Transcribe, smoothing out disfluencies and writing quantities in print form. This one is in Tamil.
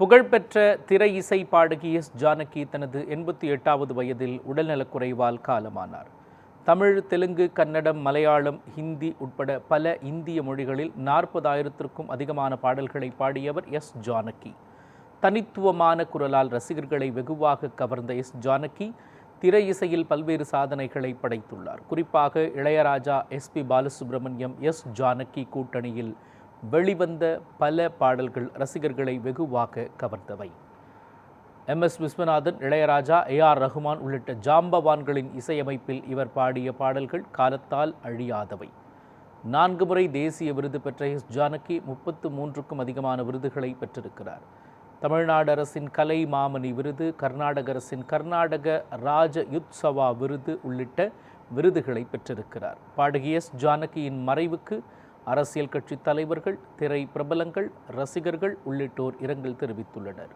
புகழ்பெற்ற திரை இசை பாடகி எஸ் ஜானகி தனது 88வது வயதில் உடல்நலக்குறைவால் காலமானார். தமிழ், தெலுங்கு, கன்னடம், மலையாளம், ஹிந்தி உட்பட பல இந்திய மொழிகளில் 40,000க்கும் அதிகமான பாடல்களை பாடியவர் எஸ் ஜானகி. தனித்துவமான குரலால் ரசிகர்களை வெகுவாக கவர்ந்த எஸ் ஜானகி திரை இசையில் பல்வேறு சாதனைகளை படைத்துள்ளார். குறிப்பாக இளையராஜா, எஸ்பி பாலசுப்ரமணியம், எஸ் ஜானகி கூட்டணியில் வெளிவந்த பல பாடல்கள் ரசிகர்களை வெகுவாக கவர்ந்தவை. MS விஸ்வநாதன், இளையராஜா, AR ரஹ்மான் உள்ளிட்ட ஜாம்பவான்களின் இசையமைப்பில் இவர் பாடிய பாடல்கள் காலத்தால் அழியாதவை. 4 முறை தேசிய விருது பெற்ற எஸ் ஜானகி 33க்கும் அதிகமான விருதுகளை பெற்றிருக்கிறார். தமிழ்நாடு அரசின் கலை மாமணி விருது, கர்நாடக அரசின் கர்நாடக ராஜ யுத்சவா விருது உள்ளிட்ட விருதுகளை பெற்றிருக்கிறார். பாடகி எஸ் ஜானகியின் மறைவுக்கு அரசியல் கட்சி தலைவர்கள், திரை பிரபலங்கள், ரசிகர்கள் உள்ளிட்டோர் இரங்கல் தெரிவித்துள்ளனர்.